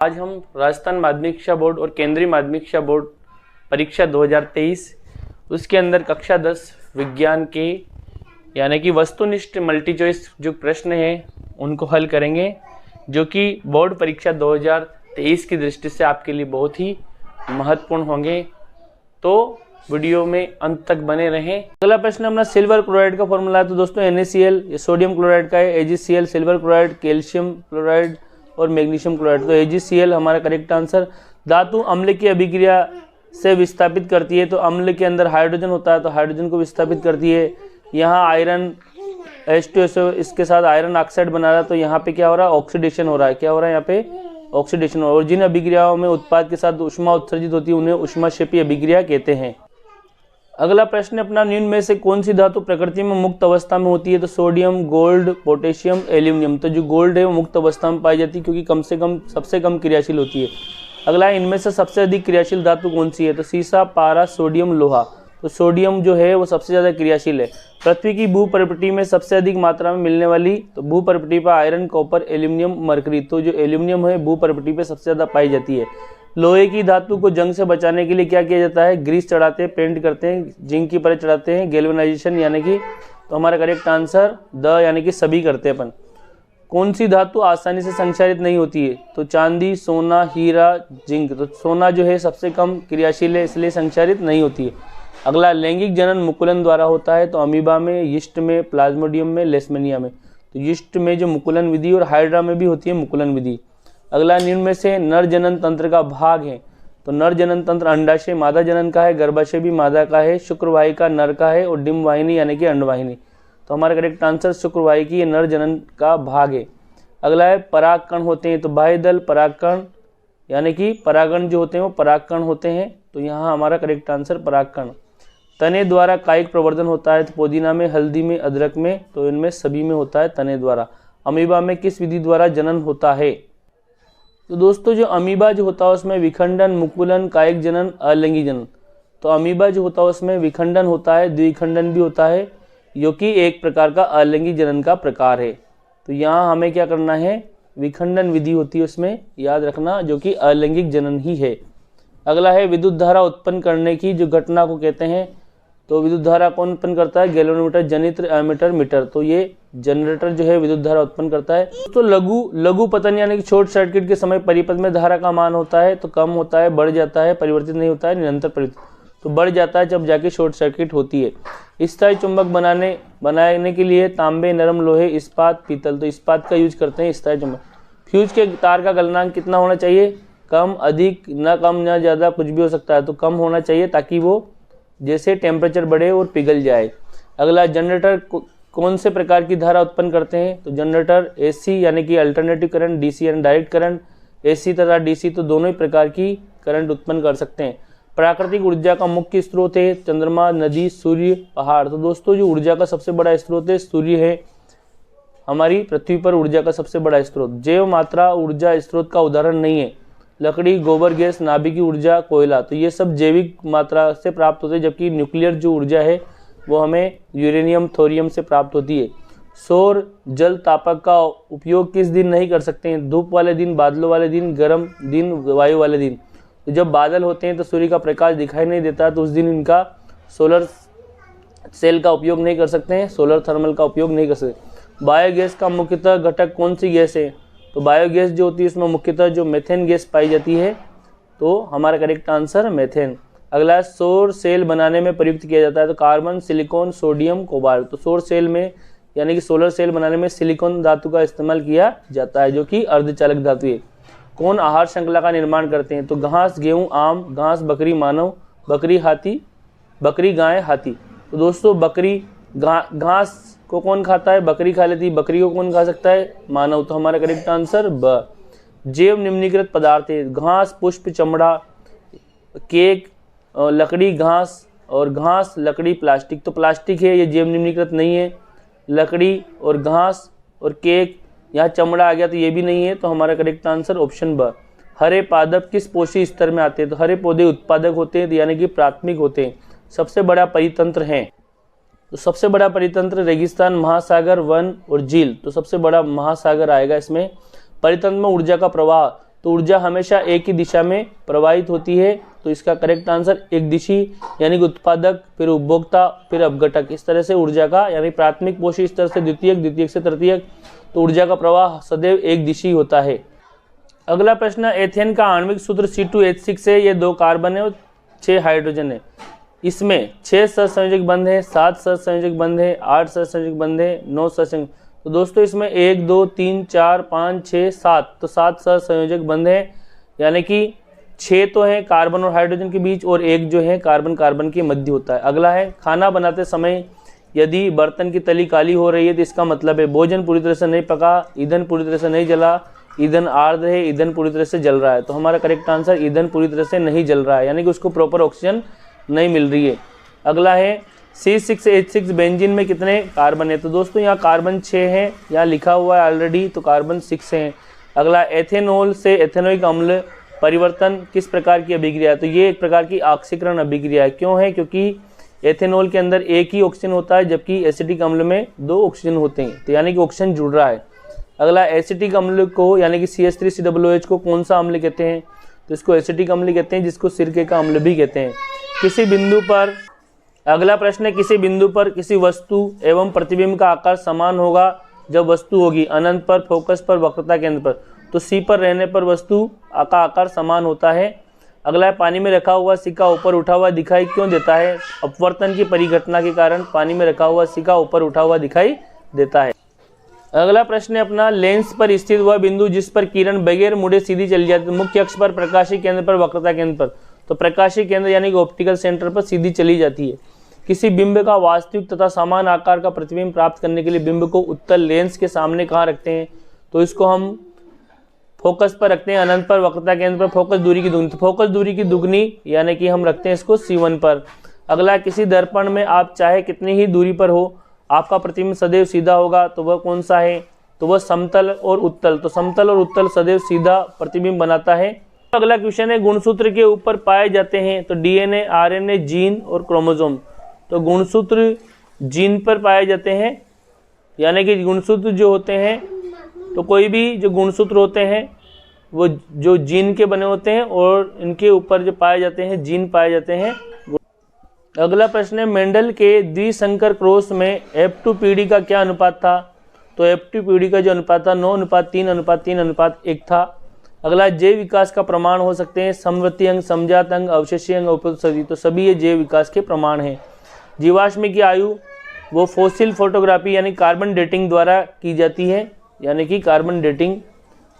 आज हम राजस्थान माध्यमिक शिक्षा बोर्ड और केंद्रीय माध्यमिक शिक्षा बोर्ड परीक्षा 2023 उसके अंदर कक्षा 10 विज्ञान के यानी कि वस्तुनिष्ठ मल्टी चॉइस जो प्रश्न हैं उनको हल करेंगे, जो कि बोर्ड परीक्षा 2023 की दृष्टि से आपके लिए बहुत ही महत्वपूर्ण होंगे। तो वीडियो में अंत तक बने रहें। अगला प्रश्न अपना सिल्वर क्लोराइड का फॉर्मूला है। तो दोस्तों NaCl ये सोडियम क्लोराइड का है, AgCl silver chloride, calcium chloride और मैग्नीशियम क्लोराइड। तो AgCl हमारा करेक्ट आंसर। धातु अम्ल की अभिक्रिया से विस्थापित करती है, तो अम्ल के अंदर हाइड्रोजन होता है तो हाइड्रोजन को विस्थापित करती है। यहाँ आयरन H2SO इसके साथ आयरन ऑक्साइड बना रहा है, तो यहाँ पे क्या हो रहा है, ऑक्सीडेशन हो रहा है। क्या हो रहा है यहाँ पे, ऑक्सीडेशन। और जिन अभिक्रियाओं में उत्पाद के साथ ऊष्मा उत्सर्जित होती है उन्हें ऊष्माक्षेपी अभिक्रिया कहते हैं। अगला प्रश्न अपना, निम्न में से कौन सी धातु प्रकृति में मुक्त अवस्था में होती है। तो सोडियम, गोल्ड, पोटेशियम, एल्यूमिनियम। तो जो गोल्ड है वो मुक्त अवस्था में पाई जाती है क्योंकि कम से कम सबसे कम क्रियाशील होती है। अगला है, इनमें से सबसे अधिक क्रियाशील धातु कौन सी है। तो सीसा, पारा, सोडियम, लोहा। तो सोडियम जो है वो सबसे ज़्यादा क्रियाशील है। पृथ्वी की भूपर्पटी में सबसे अधिक मात्रा में मिलने वाली, तो भूपर्पटी पर आयरन, कॉपर, एल्यूमिनियम, मरकरी। तो जो एल्यूमिनियम है भूपर्पटी पर सबसे ज़्यादा पाई जाती है। लोहे की धातु को जंग से बचाने के लिए क्या किया जाता है, ग्रीस चढ़ाते हैं, पेंट करते हैं, जिंक की परत चढ़ाते हैं, गैल्वेनाइजेशन यानी कि, तो हमारा करेक्ट आंसर द यानी कि सभी करते हैं अपन। कौन सी धातु आसानी से संक्षारित नहीं होती है। तो चांदी, सोना, हीरा, जिंक। तो सोना जो है सबसे कम क्रियाशील है इसलिए संक्षारित नहीं होती है। अगला, लैंगिक जनन मुकुलन द्वारा होता है। तो अमीबा में, यीस्ट में, प्लाज्मोडियम में, लेशमेनिया में। तो यीस्ट में जो मुकुलन विधि और हाइड्रा में भी होती है मुकुलन विधि। अगला, निम्न में से नर जनन तंत्र का भाग है। तो नर जनन तंत्र अंडाशय मादा जनन का है, गर्भाशय भी मादा का है, शुक्रवाहिका नर का है और डिंब वाहिनी यानी कि अंडवाहिनी। तो हमारा करेक्ट आंसर शुक्रवाहिकी ये नर जनन का भाग है। अगला है, परागकण होते हैं। तो बाह्य दल परागकण यानी कि परागण जो होते हैं वो परागकण होते हैं। तो यहाँ हमारा करेक्ट आंसर परागकण। तने द्वारा कायिक प्रवर्धन होता है। तो पुदीना में, हल्दी में, अदरक में। तो इनमें सभी में होता है तने द्वारा। अमीबा में किस विधि द्वारा जनन होता है। तो दोस्तों जो अमीबा जो होता है उसमें विखंडन, मुकुलन, कायिक जनन, अलैंगिक जनन। तो अमीबा जो होता है उसमें विखंडन होता है, द्विखंडन भी होता है, जो कि एक प्रकार का अलैंगिक जनन का प्रकार है। तो यहाँ हमें क्या करना है, विखंडन विधि होती है उसमें, याद रखना, जो कि अलैंगिक जनन ही है। अगला है, विद्युत धारा उत्पन्न करने की जो घटना को कहते हैं। तो विद्युत धारा कौन उत्पन्न करता है, गैल्वेनोमीटर, जनित्र, एमीटर, मीटर। तो ये जनरेटर जो है विद्युत धारा उत्पन्न करता है। तो लघु पतन यानी कि शॉर्ट सर्किट के समय परिपथ में धारा का मान होता है तो कम होता है, बढ़ जाता है, परिवर्तित नहीं होता है, निरंतर परिवर्तित। तो बढ़ जाता है जब जाके शॉर्ट सर्किट होती है। स्थायी चुंबक बनाने के लिए तांबे, नरम लोहे, इस्पात, पीतल। तो इस्पात का यूज करते हैं स्थायी चुंबक। फ्यूज के तार का गलनांक कितना होना चाहिए, कम, अधिक, न कम न ज़्यादा, कुछ भी हो सकता है। तो कम होना चाहिए ताकि वो जैसे टेम्परेचर बढ़े और पिघल जाए। अगला, जनरेटर कौन से प्रकार की धारा उत्पन्न करते हैं। तो जनरेटर AC यानी कि अल्टरनेटिव करंट, DC यानी डायरेक्ट करंट, AC तथा DC तो दोनों ही प्रकार की करंट उत्पन्न कर सकते हैं। प्राकृतिक ऊर्जा का मुख्य स्रोत है चंद्रमा, नदी, सूर्य, पहाड़। तो दोस्तों जो ऊर्जा का सबसे बड़ा स्रोत है सूर्य है, हमारी पृथ्वी पर ऊर्जा का सबसे बड़ा स्रोत। जैव मात्रा ऊर्जा स्रोत का उदाहरण नहीं है। लकड़ी, गोबर गैस, नाभिकीय ऊर्जा, कोयला। तो ये सब जैविक मात्रा से प्राप्त होते हैं, जबकि न्यूक्लियर जो ऊर्जा है वो हमें यूरेनियम, थोरियम से प्राप्त होती है। सौर जल तापक का उपयोग किस दिन नहीं कर सकते हैं। धूप वाले दिन, बादलों वाले दिन, गर्म दिन, वायु वाले दिन। तो जब बादल होते हैं तो सूर्य का प्रकाश दिखाई नहीं देता, तो उस दिन इनका सोलर सेल का उपयोग नहीं कर सकते हैं, सोलर थर्मल का उपयोग नहीं कर सकते। बायोगैस का मुख्यतः घटक कौन सी गैस है। तो बायोगैस जो होती है उसमें मुख्यतः जो मेथेन गैस पाई जाती है। तो हमारा करेक्ट आंसर मेथेन। अगला, सौर सेल बनाने में प्रयुक्त किया जाता है। तो कार्बन, सिलिकॉन, सोडियम, कोबाल्ट। तो सौर सेल में यानी कि सोलर सेल बनाने में सिलिकॉन धातु का इस्तेमाल किया जाता है, जो कि अर्धचालक धातु है। कौन आहार श्रृंखला का निर्माण करते हैं। तो घास, गेहूं, आम, घास, बकरी, मानव, बकरी, हाथी, बकरी, गाय, हाथी। तो दोस्तों बकरी घास को कौन खाता है, बकरी खा लेती है। बकरी को कौन खा सकता है, मानव। तो हमारा करेक्ट आंसर ब। जैव निम्नलिखित पदार्थ है। घास, पुष्प, चमड़ा, केक, लकड़ी, घास, और घास, लकड़ी, प्लास्टिक। तो प्लास्टिक है, ये जैव निम्नलिखित नहीं है। लकड़ी और घास और केक, यहाँ चमड़ा आ गया तो ये भी नहीं है। तो हमारा करेक्ट आंसर ऑप्शन ब। हरे पादप किस पोषी स्तर में आते हैं। तो हरे पौधे उत्पादक होते हैं यानी कि प्राथमिक होते हैं। सबसे बड़ा परितंत्र है। तो सबसे बड़ा परितंत्र रेगिस्तान, महासागर, वन और झील। तो सबसे बड़ा महासागर आएगा इसमें। परितंत्र में ऊर्जा का प्रवाह तो ऊर्जा हमेशा एक ही दिशा में प्रवाहित होती है। तो इसका करेक्ट आंसर एक दिशी यानी कि उत्पादक, फिर उपभोक्ता, फिर अपघटक, इस तरह से ऊर्जा का यानी प्राथमिक पोषी स्तर से द्वितीयक, द्वितीयक से तृतीयक, तो ऊर्जा का प्रवाह सदैव एक दिशी होता है। अगला प्रश्न, एथेन का आणविक सूत्र C2H6 है। ये 2 कार्बन है और 6 हाइड्रोजन है। इसमें 6 सहसंयोजक बंध है, 7 सहसंयोजक बंध है, 8 सहसंयोजक बंध है, 9 सहसंयोजक। तो दोस्तों इसमें 1 2 3 4 5 6 7, तो 7 सहसंयोजक बंध है, यानी कि 6 तो है कार्बन और हाइड्रोजन के बीच और 1 जो है कार्बन कार्बन के मध्य होता है। अगला है, खाना बनाते समय यदि बर्तन की तली काली हो रही है तो इसका मतलब है भोजन पूरी तरह से नहीं पका, ईंधन पूरी तरह से नहीं जला, ईंधन आर्द्र है, ईंधन पूरी तरह से जल रहा है। तो हमारा करेक्ट आंसर ईंधन पूरी तरह से नहीं जल रहा है, यानी कि उसको प्रॉपर ऑक्सीजन नहीं मिल रही है। अगला है, C6H6 बेंजीन में कितने कार्बन है? तो दोस्तों यहाँ कार्बन 6 है, यहाँ लिखा हुआ है ऑलरेडी, तो कार्बन 6 है। अगला, एथेनॉल से एथेनोइक अम्ल परिवर्तन किस प्रकार की अभिक्रिया है? तो ये एक प्रकार की ऑक्सीकरण अभिक्रिया है। क्यों है? क्योंकि एथेनॉल के अंदर एक ही ऑक्सीजन होता है, जबकि एसिटिक अम्ल में 2 ऑक्सीजन होते हैं, तो यानी कि ऑक्सीजन जुड़ रहा है। अगला, एसिटिक अम्ल को यानी कि CH3COOH को कौन सा अम्ल कहते हैं? तो इसको एसिटिक अम्ल कहते हैं, जिसको सिरके का अम्ल भी कहते हैं। किसी बिंदु पर, अगला प्रश्न है, किसी बिंदु पर किसी वस्तु एवं प्रतिबिंब का आकार समान होगा जब वस्तु होगी अनंत पर, फोकस पर, वक्रता केंद्र पर। तो C पर रहने पर वस्तु का आकार समान होता है। अगला है, पानी में रखा हुआ सिक्का ऊपर उठा हुआ दिखाई क्यों देता है? अपवर्तन की परिघटना के कारण पानी में रखा हुआ सिक्का ऊपर उठा हुआ दिखाई देता है। अगला प्रश्न है अपना, लेंस पर स्थित वह बिंदु जिस पर किरण बगैर मुड़े सीधी चली जाती है, मुख्य अक्ष पर, प्रकाशीय केंद्र पर, वक्रता केंद्र पर। तो प्रकाशीय केंद्र यानी कि ऑप्टिकल सेंटर पर सीधी चली जाती है। किसी बिंब का वास्तविक तथा समान आकार का प्रतिबिंब प्राप्त करने के लिए बिंब को उत्तल लेंस के सामने कहाँ रखते हैं? तो इसको हम फोकस पर रखते हैं, अनंत पर, वक्रता केंद्र पर, फोकस दूरी की दुगनी। तो फोकस दूरी की दुगनी यानी कि हम रखते हैं इसको C1 पर। अगला, किसी दर्पण में आप चाहे कितनी ही दूरी पर हो आपका प्रतिबिंब सदैव सीधा होगा, तो वह कौन सा है? तो वह समतल और उत्तल। तो समतल और उत्तल सदैव सीधा प्रतिबिंब बनाता है। अगला क्वेश्चन है, गुणसूत्र के ऊपर पाए जाते हैं, तो DNA, RNA, जीन और क्रोमोसोम। तो गुणसूत्र जीन पर पाए जाते हैं, यानी कि गुणसूत्र जो होते हैं, तो कोई भी जो गुणसूत्र होते हैं वो जो जीन के बने होते हैं और इनके ऊपर जो पाए जाते हैं जीन पाए जाते हैं। अगला प्रश्न है, मेंडल के द्विसंकर क्रॉस में F2 पीढ़ी का क्या अनुपात था? तो F2 पीढ़ी का जो अनुपात था 9:3:3:1 था। अगला, जैव विकास का प्रमाण हो सकते हैं समवर्ती अंग, समजात अंग, अवशेषीय अंग, उपसर्गी। तो सभी ये जैव विकास के प्रमाण हैं। जीवाश्म की आयु वो फॉसिल फोटोग्राफी यानी कार्बन डेटिंग द्वारा की जाती है, यानी कि कार्बन डेटिंग।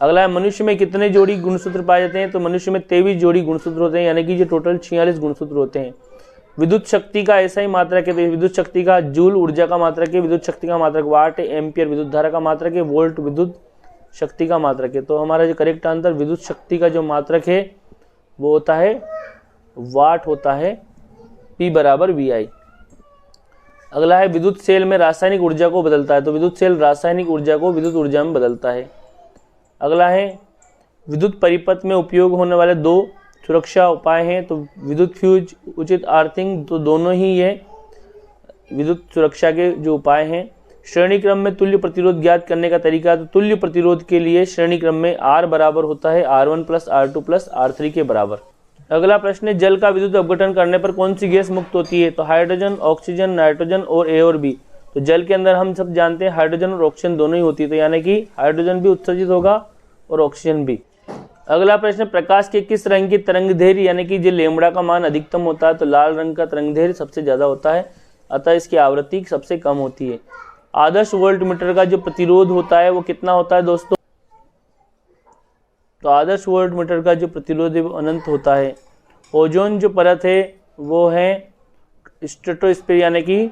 अगला है, मनुष्य में कितने जोड़ी गुणसूत्र पाए जाते हैं? तो मनुष्य में 23 जोड़ी गुणसूत्र होते हैं, यानी कि जो टोटल 46 गुणसूत्र होते हैं। विद्युत शक्ति का ऐसा ही मात्रक है, तो विद्युत शक्ति का जूल ऊर्जा का मात्रक है, विद्युत शक्ति का मात्रक वाट है, एम्पियर विद्युत धारा का मात्रक है, वोल्ट विद्युत शक्ति का मात्रक है। तो हमारा जो करेक्ट आंसर विद्युत शक्ति का जो मात्रक है वो होता है वाट होता है, P = VI। अगला है, विद्युत सेल में रासायनिक ऊर्जा को बदलता है, तो विद्युत सेल रासायनिक ऊर्जा को विद्युत ऊर्जा में बदलता है। अगला है, विद्युत परिपथ में उपयोग होने वाले 2 सुरक्षा उपाय हैं, तो विद्युत फ्यूज, उचित आर्थिंग, तो दोनों ही ये विद्युत सुरक्षा के जो उपाय हैं। श्रेणी क्रम में तुल्य प्रतिरोध ज्ञात करने का तरीका, तो तुल्य प्रतिरोध के लिए श्रेणी क्रम में R बराबर होता है R1 + R2 + R3 के बराबर। अगला प्रश्न है, जल का विद्युत अपघटन करने पर कौन सी गैस मुक्त होती है? तो हाइड्रोजन, ऑक्सीजन, नाइट्रोजन और A और B। तो जल के अंदर हम सब जानते हैं हाइड्रोजन और ऑक्सीजन दोनों ही होती है, तो यानी कि हाइड्रोजन भी उत्सर्जित होगा और ऑक्सीजन भी। अगला प्रश्न, प्रकाश के किस रंग की तरंगदैर्घ्य यानी कि जो लैम्बडा का मान अधिकतम होता है, तो लाल रंग का तरंगदैर्घ्य सबसे ज्यादा होता है, अतः इसकी आवृत्ति सबसे कम होती है। आदर्श वोल्टमीटर का जो प्रतिरोध होता है वो कितना होता है दोस्तों? तो आदर्श वोल्टमीटर का जो प्रतिरोध है वो अनंत होता है। ओजोन जो परत है वो है स्ट्रेटोस्फीयर यानी कि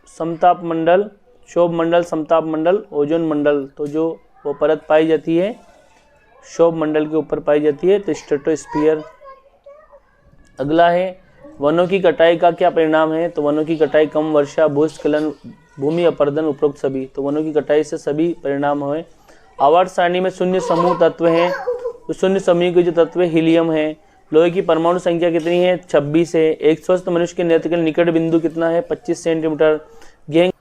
समताप मंडल, शोभ मंडल, समताप मंडल, ओजोन मंडल। तो जो वो परत पाई जाती है शोभ मंडल के ऊपर पाई जाती है, तो स्ट्रेटोस्फीयर। अगला है, वनों की कटाई का क्या परिणाम है? तो वनों की कटाई कम वर्षा, भूस्खलन, भूमि अपरदन, उपरोक्त सभी। तो वनों की कटाई से सभी परिणाम हुए। आवर्त सारणी में शून्य समूह तत्व हैं, तो शून्य समूह के जो तत्व हीलियम है। लोहे की परमाणु संख्या कितनी है? 26 है। एक स्वस्थ मनुष्य के नेत्र के निकट बिंदु कितना है? 25 सेंटीमीटर। गेहूं